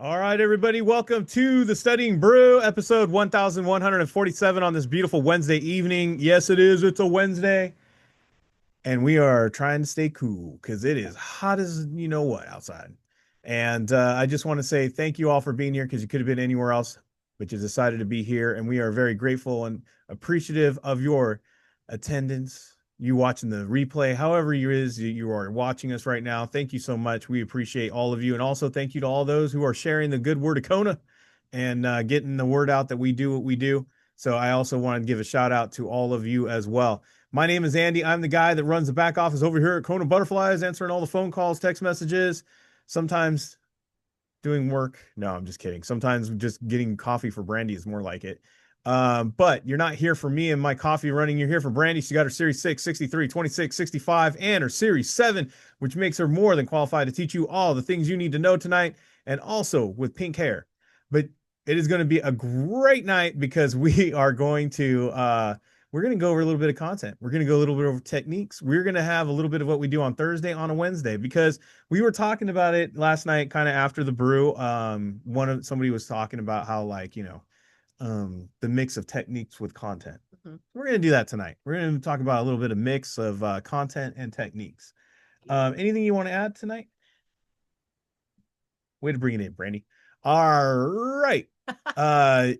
All right, everybody, welcome to the Studying Brew, episode 1147 on this beautiful Wednesday evening. Yes, it is. It's a Wednesday, and we are trying to stay cool because it is hot as you know what outside. And I just want to say thank you all for being here because you could have been anywhere else, but you decided to be here, and we are very grateful and appreciative of your attendance. You watching the replay, however you are watching us right now. Thank you so much. We appreciate all of you, and also thank you to all those who are sharing the good word of Kona and getting the word out that we do what we do. So I also want to give a shout out to all of you as well. My name is Andy. I'm the guy that runs the back office over here at KonaButterflyz, answering all the phone calls, text messages, sometimes doing work. No, I'm just kidding. Sometimes just getting coffee for Brandy is more like it. But you're not here for me and my coffee running. You're here for Brandy. She got her Series 6, 63, 26, 65, and her Series 7, which makes her more than qualified to teach you all the things you need to know tonight, and also with pink hair. But it is going to be a great night because we're going to go over a little bit of content. We're going to go a little bit over techniques. We're going to have a little bit of what we do on Thursday on a Wednesday because we were talking about it last night, kind of after the brew. Somebody was talking about how, like, the mix of techniques with content. We're going to do that tonight. We're going to talk about a little bit of mix of content and techniques. Anything you want to add tonight? Way to bring it in, Brandy. All right. I'm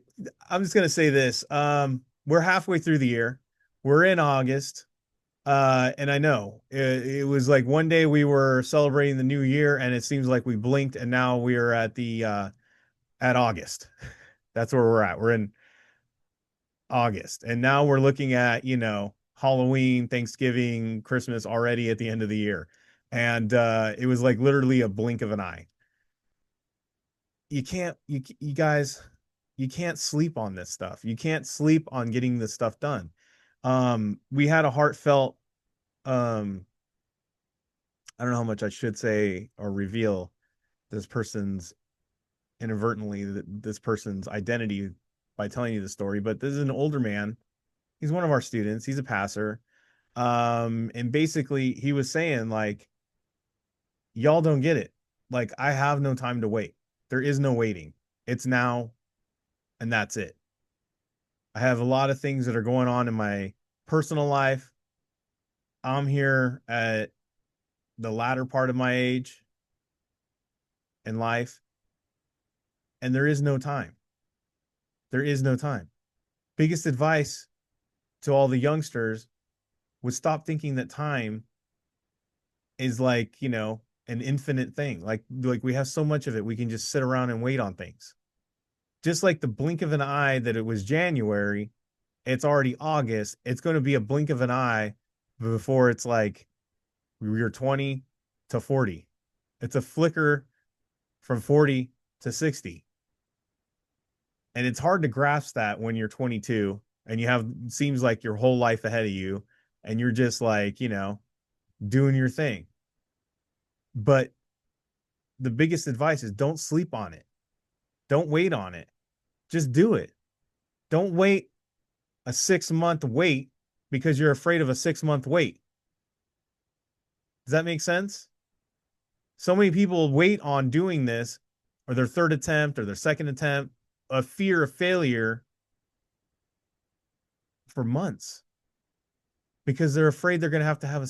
just going to say this. We're halfway through the year. We're in August. And I know it was like one day we were celebrating the new year and it seems like we blinked and now we are at August. That's where we're at. We're in August. And now we're looking at, Halloween, Thanksgiving, Christmas already at the end of the year. And it was like literally a blink of an eye. You guys, you can't sleep on this stuff. You can't sleep on getting this stuff done. We had a heartfelt I don't know how much I should say or reveal this person's this person's identity by telling you the story, but this is an older man. He's one of our students. He's a passer. And basically he was saying, like, y'all don't get it. Like, I have no time to wait. There is no waiting. It's now and that's it. I have a lot of things that are going on in my personal life. I'm here at the latter part of my age in life, and there is no time. There is no time. Biggest advice to all the youngsters would stop thinking that time is like, an infinite thing. Like we have so much of it, we can just sit around and wait on things. Just like the blink of an eye that it was January, it's already August. It's going to be a blink of an eye before it's like you're 20 to 40. It's a flicker from 40 to 60. And it's hard to grasp that when you're 22 and you have seems like your whole life ahead of you and you're just like, doing your thing. But the biggest advice is don't sleep on it. Don't wait on it. Just do it. Don't wait a 6-month wait because you're afraid of a 6-month wait. Does that make sense? So many people wait on doing this or their third attempt or their second attempt, a fear of failure for months because they're afraid they're going to have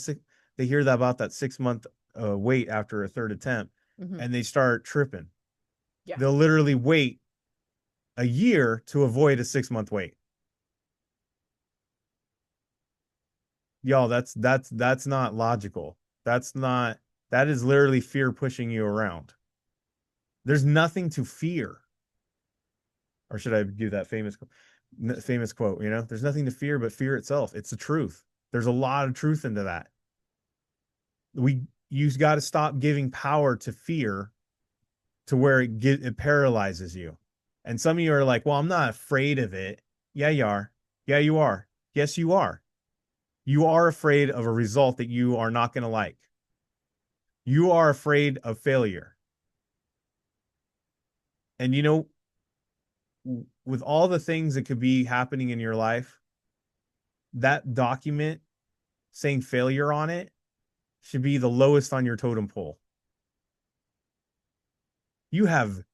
they hear that about that 6-month wait after a third attempt and they start tripping. Yeah. They'll literally wait a year to avoid a 6-month wait. Y'all, that's not logical. That is literally fear pushing you around. There's nothing to fear. Or should I do that famous quote, there's nothing to fear but fear itself. It's the truth. There's a lot of truth into that. You got to stop giving power to fear to where it paralyzes you. And some of you are like, well, I'm not afraid of it. Yeah, you are. Yeah, you are. Yes, you are. You are afraid of a result that you are not going to like. You are afraid of failure. And with all the things that could be happening in your life, that document saying failure on it should be the lowest on your totem pole.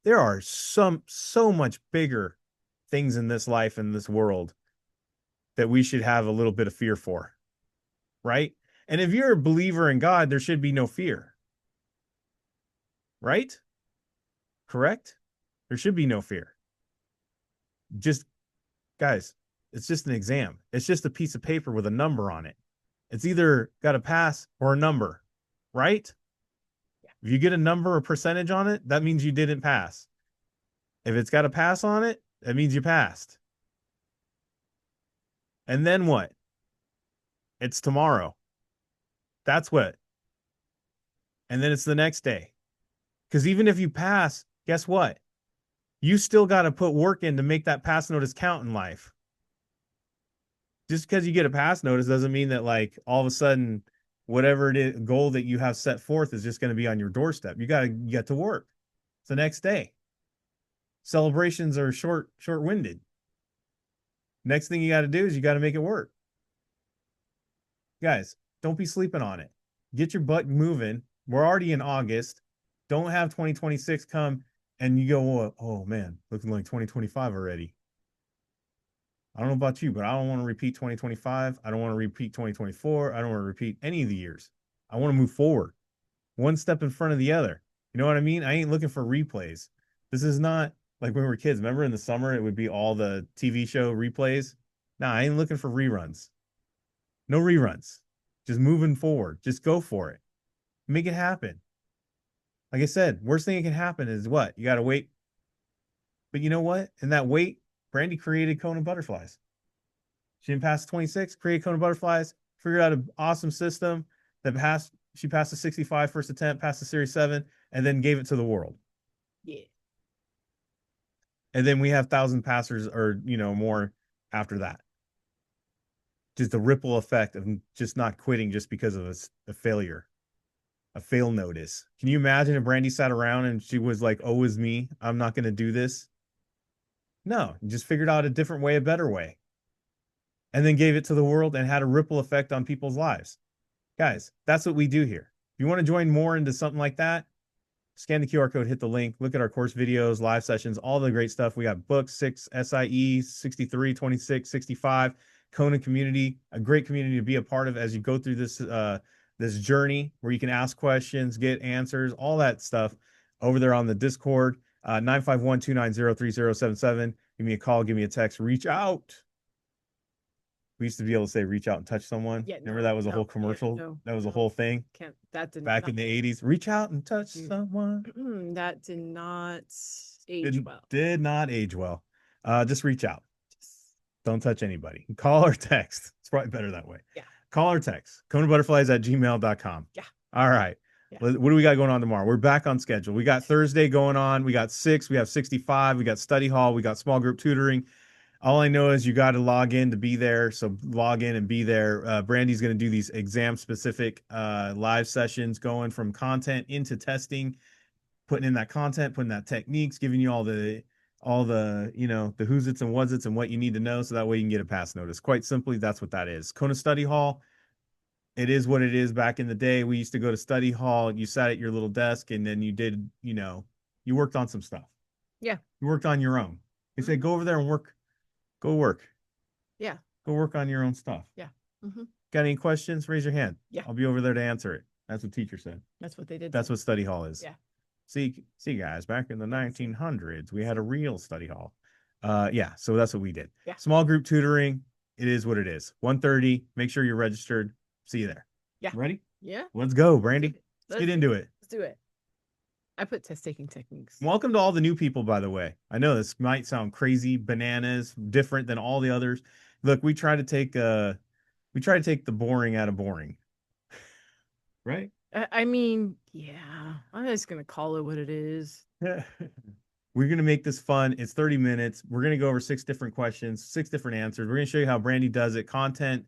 there are so much bigger things in this life, in this world, that we should have a little bit of fear for, right? And if you're a believer in God, there should be no fear, right? Correct? There should be no fear. Just, guys, it's just an exam. It's just a piece of paper with a number on it. It's either got a pass or a number, right? If you get a number or percentage on it, that means you didn't pass. If it's got a pass on it, that means you passed. And then what? It's tomorrow. That's what. And then it's the next day. Because even if you pass, guess what? You still got to put work in to make that pass notice count in life. Just because you get a pass notice doesn't mean that, like, all of a sudden, whatever it is, goal that you have set forth is just going to be on your doorstep. You got to get to work. It's the next day. Celebrations are short-winded. Next thing you got to do is you got to make it work. Guys, don't be sleeping on it. Get your butt moving. We're already in August. Don't have 2026 come and you go, oh man, looking like 2025 already. I don't know about you, but I don't want to repeat 2025. I don't want to repeat 2024. I don't want to repeat any of the years. I want to move forward, one step in front of the other. You know what I mean? I ain't looking for replays. This is not like when we were kids. Remember in the summer, it would be all the TV show replays. Nah, I ain't looking for reruns. No reruns. Just moving forward. Just go for it. Make it happen. Like I said, worst thing that can happen is what? You got to wait. But you know what? In that wait, Brandy created KonaButterflyz. She didn't pass 26, created KonaButterflyz, figured out an awesome system that passed. She passed the 65 first attempt, passed the Series 7, and then gave it to the world. Yeah. And then we have 1,000 passers or, more after that. Just the ripple effect of just not quitting just because of a failure, a fail notice. Can you imagine if Brandy sat around and she was like, oh, is me, I'm not going to do this? No, you just figured out a different way, a better way, and then gave it to the world and had a ripple effect on people's lives. Guys, that's what we do here. If you want to join more into something like that, scan the QR code, hit the link, look at our course videos, live sessions, all the great stuff. We got books, 6 SIE, 63, 26, 65, Kona community, a great community to be a part of as you go through this journey where you can ask questions, get answers, all that stuff over there on the Discord. 951-290-3077. Give me a call, give me a text, reach out. We used to be able to say reach out and touch someone. Yeah, remember that was a whole commercial? That was a whole thing. That did back in the 80s. Reach out and touch someone. That did not age well. Did not age well. Just reach out. Don't touch anybody. Call or text. It's probably better that way. Yeah. Call or text. KonaButterflyz@gmail.com. Yeah. All right. Yeah. What do we got going on tomorrow? We're back on schedule. We got Thursday going on. We got 6. We have 65. We got study hall. We got small group tutoring. All I know is you got to log in to be there. So log in and be there. Brandy's going to do these exam specific live sessions going from content into testing, putting in that content, putting that techniques, giving you all the the who's it's and what's it's and what you need to know. So that way you can get a pass notice. Quite simply, that's what that is. Kona Study Hall. It is what it is. Back in the day, we used to go to study hall. You sat at your little desk and then you did, you worked on some stuff. Yeah. You worked on your own. They say, go over there and work. Go work. Yeah. Go work on your own stuff. Yeah. Got any questions? Raise your hand. Yeah. I'll be over there to answer it. That's what teacher said. That's what they did. That's what study hall is. Yeah. See guys, back in the 1900s, we had a real study hall. Yeah. So that's what we did. Yeah. Small group tutoring. It is what it is. 1:30. Make sure you're registered. See you there. Yeah. Ready? Yeah. Let's go, Brandy. Let's get into it. Let's do it. I put test taking techniques. Welcome to all the new people, by the way. I know this might sound crazy, bananas, different than all the others. Look, we try to take the boring out of boring. Right? I mean, yeah. I'm just gonna call it what it is. We're going to make this fun. It's 30 minutes. We're going to go over 6 different questions, 6 different answers. We're going to show you how Brandy does it. Content,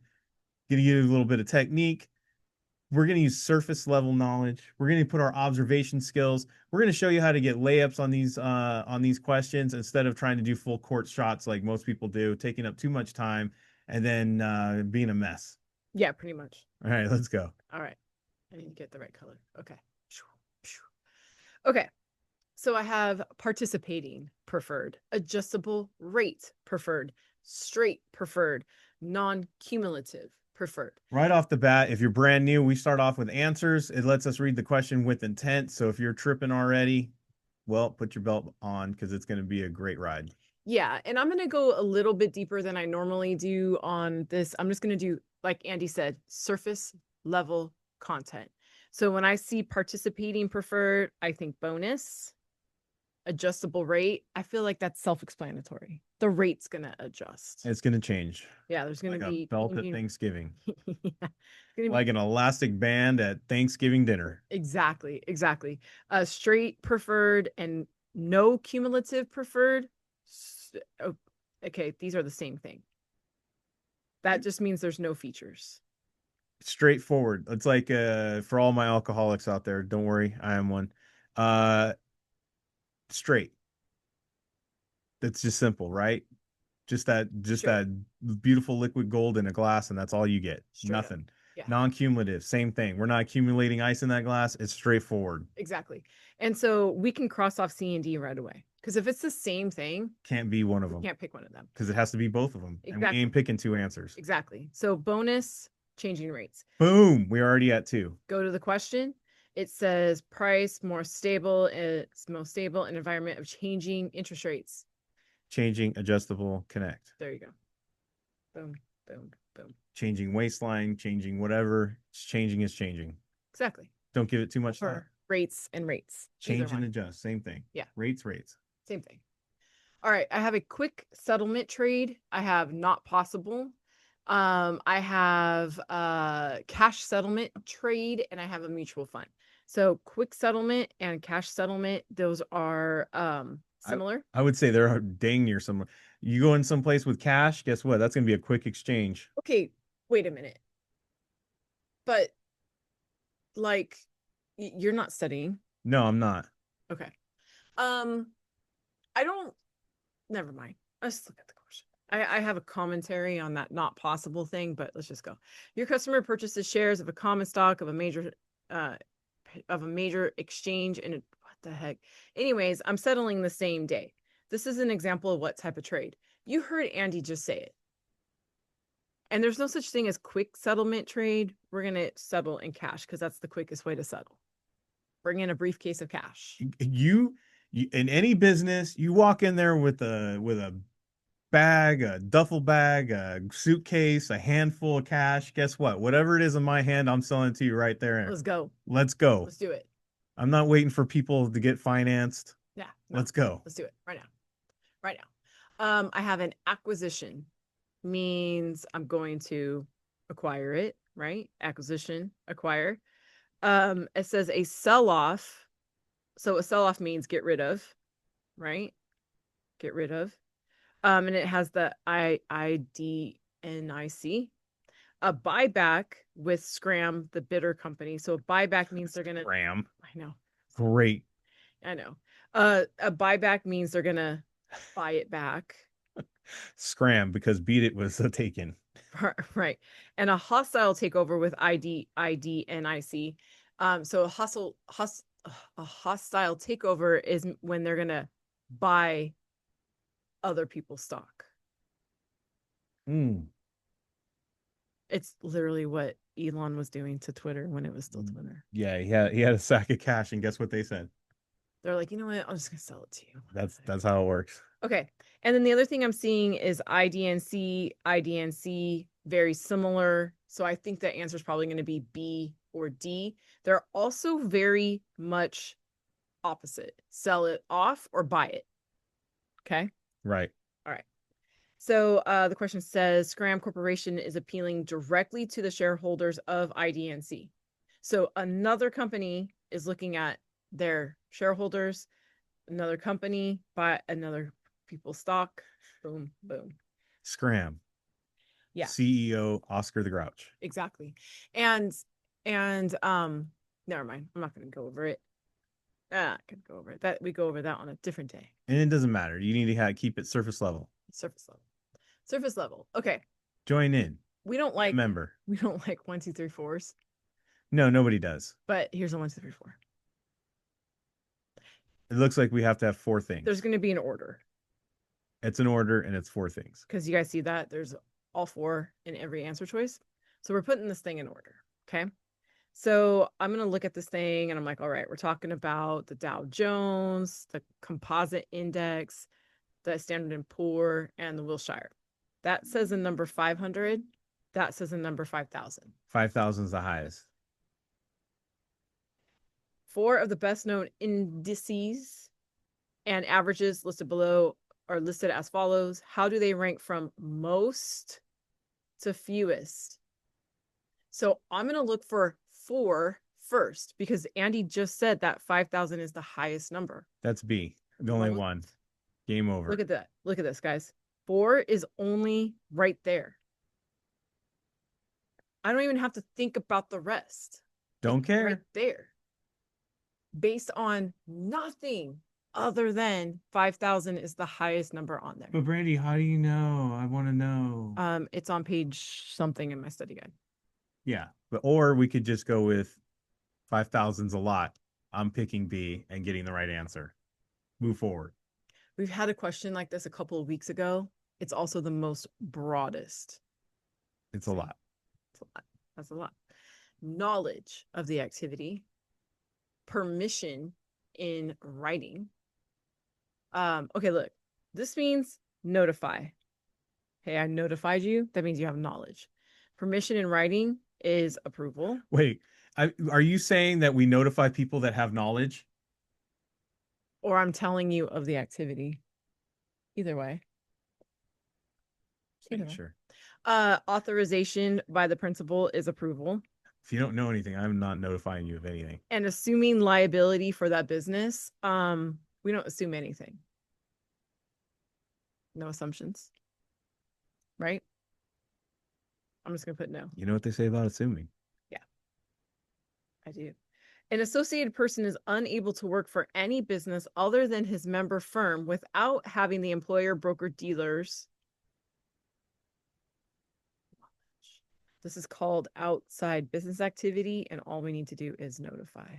going to give you a little bit of technique. We're going to use surface level knowledge. We're going to put our observation skills. We're going to show you how to get layups on these questions instead of trying to do full court shots like most people do, taking up too much time and then being a mess. Yeah, pretty much. All right, let's go. All right. I need to get the right color. Okay. Okay. So I have participating preferred, adjustable rate preferred, straight preferred, non-cumulative preferred. Right off the bat, if you're brand new, we start off with answers. It lets us read the question with intent. So if you're tripping already, well, put your belt on because it's going to be a great ride. Yeah, and I'm going to go a little bit deeper than I normally do on this. I'm just going to do, like Andy said, surface level content. So when I see participating preferred, I think bonus, adjustable rate. I feel like that's self-explanatory. The rate's going to adjust. It's going to change Yeah, there's going like to a be belt at changing. Thanksgiving, Yeah, it's gonna like be an elastic band at Thanksgiving dinner. exactly. Straight preferred and no cumulative preferred. Oh, okay, these are the same thing. That just means there's no features. Straightforward. It's like for all my alcoholics out there, don't worry, I am one. Uh Straight. That's just simple, right? Just Straight, that beautiful liquid gold in a glass, and that's all you get. straight up. Nothing. Yeah, Non-cumulative, same thing. We're not accumulating ice in that glass. It's straightforward. exactly. And so we can cross off C and D right away. Because if it's the same thing, Can't be one of we them can't pick one of them. because it has to be both of them, and we Exactly. ain't picking two answers. Exactly. So bonus, changing rates. Boom. We're already at two. Go to the question. It says price more stable. It's most stable in environment of changing interest rates. Changing, adjustable, connect. There you go. Boom, boom, boom. Changing waistline, changing whatever. It's changing is changing. Exactly. Don't give it too much thought. For rates and rates. Change and adjust, same thing. Yeah. Rates, rates. Same thing. All right. I have a quick settlement trade. I have not possible. I have cash settlement trade, and I have a mutual fund. So quick settlement and cash settlement, those are similar. I would say they're dang near somewhere. You go in someplace with cash, guess what? That's gonna be a quick exchange. Okay, wait a minute. But like you're not studying. No, I'm not. Okay. Um, I don't never mind. Let's look at the question. I have a commentary on that not possible thing, but let's just go. Your customer purchases shares of a common stock uh of a major exchange and what the heck. Anyways, I'm settling the same day. This is an example of what type of trade. You heard Andy just say it. And there's no such thing as quick settlement trade. We're going to settle in cash because that's the quickest way to settle. Bring in a briefcase of cash. You in any business, you walk in there with a bag, a duffel bag, a suitcase, a handful of cash. Guess what? Whatever it is in my hand, I'm selling it to you right there. Let's go. Let's go. Let's do it. I'm not waiting for people to get financed. Yeah. No. Let's go. Let's do it right now. Right now. I have an acquisition. Means I'm going to acquire it, right? Acquisition, acquire. It says a sell-off. So a sell-off means get rid of, right? Get rid of. And it has the IDNIC. A buyback with Scram, the bidder company. So a buyback means they're gonna Scram. I know. Great. I know. A buyback means they're gonna buy it back. Scram because beat it was taken. Right. And a hostile takeover with IDNIC. So a hostile takeover is when they're gonna buy other people's stock. It's literally what Elon was doing to Twitter when it was still Twitter. Yeah, he had a sack of cash, and guess what they said? They're like, you know what? I'm just gonna sell it to you. That's how it works. Okay. And then the other thing I'm seeing is IDNC, very similar. So I think the answer is probably going to be B or D. They're also very much opposite. Sell it off or buy it. Okay. Right. All right. So the question says Scram Corporation is appealing directly to the shareholders of IDNC. So another company is looking at their shareholders, another company buy another people's stock. Boom, boom. Scram. Yeah. CEO Oscar the Grouch. Exactly. And never mind. I'm not going to go over it. I can go over it. That we go over that on a different day. And it doesn't matter. You need to keep it surface level. Surface level. Surface level. Okay. Join in. We don't like member. We don't like 1, 2, 3, 4s. No, nobody does. But here's a 1, 2, 3, 4. It looks like we have to have 4 things. There's going to be an order. It's an order and it's 4 things. Because you guys see that there's all 4 in every answer choice. So we're putting this thing in order. Okay. So I'm going to look at this thing and I'm like, all right, we're talking about the Dow Jones, the composite index, the Standard & Poor, and the Wilshire. That says a number 500. That says a number 5,000. 5,000 is the highest. 4 of the best known indices and averages listed below are listed as follows. How do they rank from most to fewest? So I'm going to look for 4 first because Andy just said that 5,000 is the highest number. That's B. The only one. Game over. Look at that. Look at this, guys. 4 is only right there. I don't even have to think about the rest. Don't care. Right there. Based on nothing other than 5,000 is the highest number on there. But Brandy, how do you know? I want to know. It's on page something in my study guide. Yeah, or we could just go with 5,000's a lot. I'm picking B and getting the right answer. Move forward. We've had a question like this a couple of weeks ago. It's also the most broadest. It's a lot. It's a lot. That's a lot. Knowledge of the activity. Permission in writing. Okay, look. This means notify. Hey, I notified you. That means you have knowledge. Permission in writing is approval. Wait, are you saying that we notify people that have knowledge? Or I'm telling you of the activity. Either way. Sure. Authorization by the principal is approval. If you don't know anything, I'm not notifying you of anything. And assuming liability for that business, we don't assume anything. No assumptions. Right? I'm just going to put no. You know what they say about assuming? Yeah, I do. An associated person is unable to work for any business other than his member firm without having the employer, broker, dealers. This is called outside business activity, and all we need to do is notify.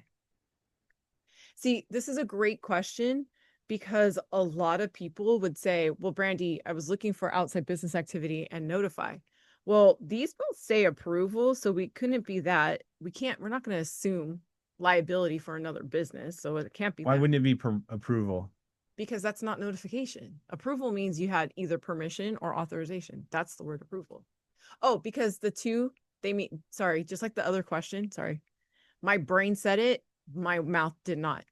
See, this is a great question because a lot of people would say, well, Brandy, I was looking for outside business activity and notify. Well, these both say approval, so we couldn't be that. We're not going to assume liability for another business, so it can't be. Why wouldn't it be approval? Because that's not notification. Approval means you had either permission or authorization. That's the word approval. Oh, because the two, they mean, sorry, just like the other question, sorry. My brain said it, my mouth did not.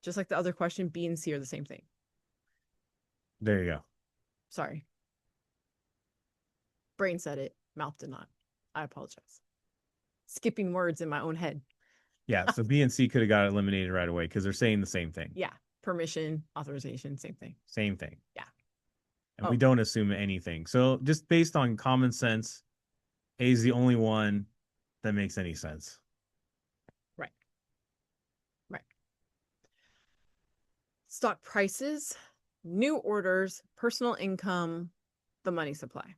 Just like the other question, B and C are the same thing. There you go. Sorry. Brain said it, mouth did not. I apologize. Skipping words in my own head. Yeah, so B and C could have got eliminated right away because they're saying the same thing. Yeah, permission, authorization, same thing. Same thing. Yeah. And we don't assume anything. So just based on common sense, A is the only one that makes any sense. Right. Right. Stock prices, new orders, personal income, the money supply.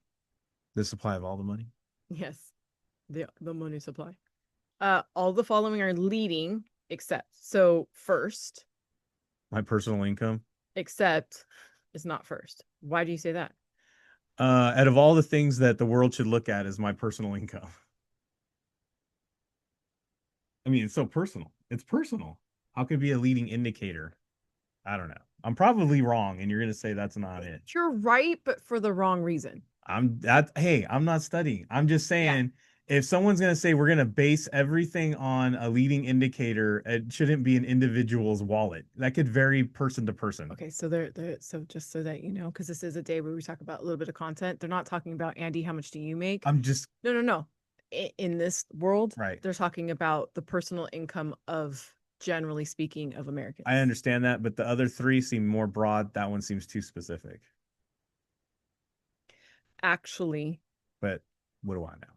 The supply of all the money? Yes. The money supply. All the following are leading, except. So first. My personal income? Except is not first. Why do you say that? Out of all the things that the world should look at is my personal income. I mean, it's so personal. It's personal. How could it be a leading indicator? I don't know. I'm probably wrong, and you're going to say that's not it. You're right, but for the wrong reason. Hey, I'm not studying. I'm just saying, if someone's going to say we're going to base everything on a leading indicator, it shouldn't be an individual's wallet. That could vary person to person. Okay, so so just so that you know, because this is a day where we talk about a little bit of content. They're not talking about, Andy, how much do you make? I'm just no. In this world, right. They're talking about the personal income of, generally speaking, of Americans. I understand that, but the other 3 seem more broad. That one seems too specific. Actually, but what do I know?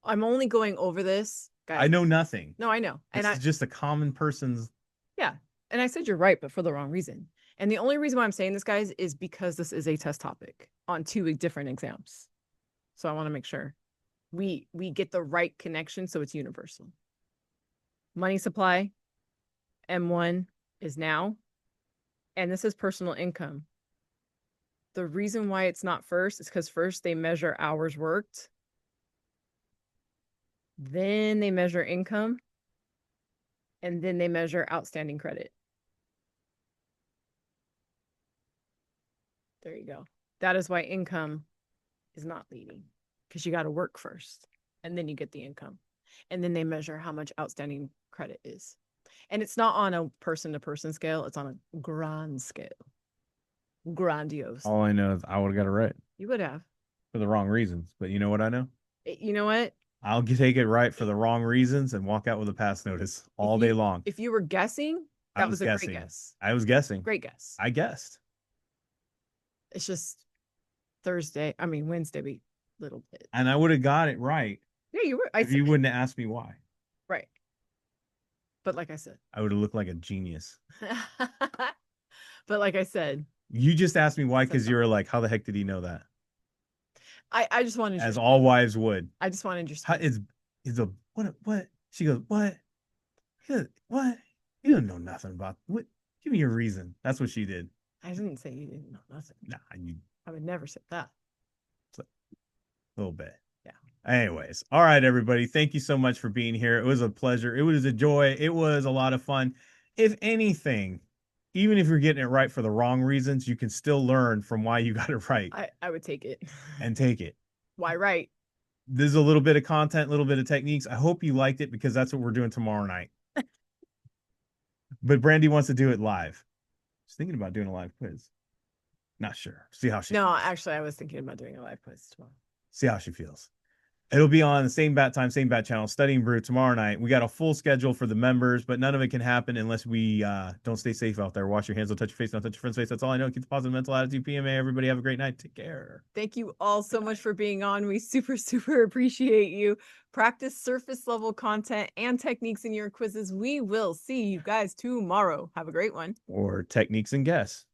I'm only going over this, guys. I know nothing. No, I know. This is just a common person's. Yeah. And I said you're right, but for the wrong reason. And the only reason why I'm saying this, guys, is because this is a test topic on 2 different exams. So I want to make sure we get the right connection so it's universal. Money supply, M1 is now. and this is personal income. The reason why it's not first is because first they measure hours worked, then they measure income, and then they measure outstanding credit. There you go. That is why income is not leading, because you got to work first and then you get the income. And then they measure how much outstanding credit is. And it's not on a person to person scale, it's on a grand scale. Grandiose. All I know is I would have got it right You would have. for the wrong reasons. But you know what I know? You know what? I'll take it right for the wrong reasons and walk out with a pass notice all day long. If you were guessing, that was a great guess. I was guessing. Great guess. I guessed. It's just Wednesday be a little bit. And I would have got it right. Yeah, you were. If you wouldn't have asked me why. Right. But like I said, I would have looked like a genius. but like I said, you just asked me why because you were like, how the heck did he know that? I just wanted, as all wives would. I just wanted your how, is a what? She goes, what? What? You don't know nothing about what? Give me your reason. That's what she did. I didn't say you didn't know nothing. Nah, I would never say that. A little bit. Yeah. Anyways, all right, everybody. Thank you so much for being here. It was a pleasure. It was a joy. It was a lot of fun. If anything, even if you're getting it right for the wrong reasons, you can still learn from why you got it right. I would take it. And take it. Why right? There's a little bit of content, a little bit of techniques. I hope you liked it because that's what we're doing tomorrow night. But Brandy wants to do it live. She's thinking about doing a live quiz. Not sure. See how she No, feels. actually, I was thinking about doing a live quiz tomorrow. See how she feels. It'll be on the same bat time, same bat channel, Studying Brew tomorrow night. We got a full schedule for the members, but none of it can happen unless we don't stay safe out there. Wash your hands, don't touch your face, don't touch your friend's face. That's all I know. Keep the positive mental attitude. PMA. Everybody have a great night. Take care. Thank you all so much for being on. We super, super appreciate you. Practice surface level content and techniques in your quizzes. We will see you guys tomorrow. Have a great one. Or techniques and guess.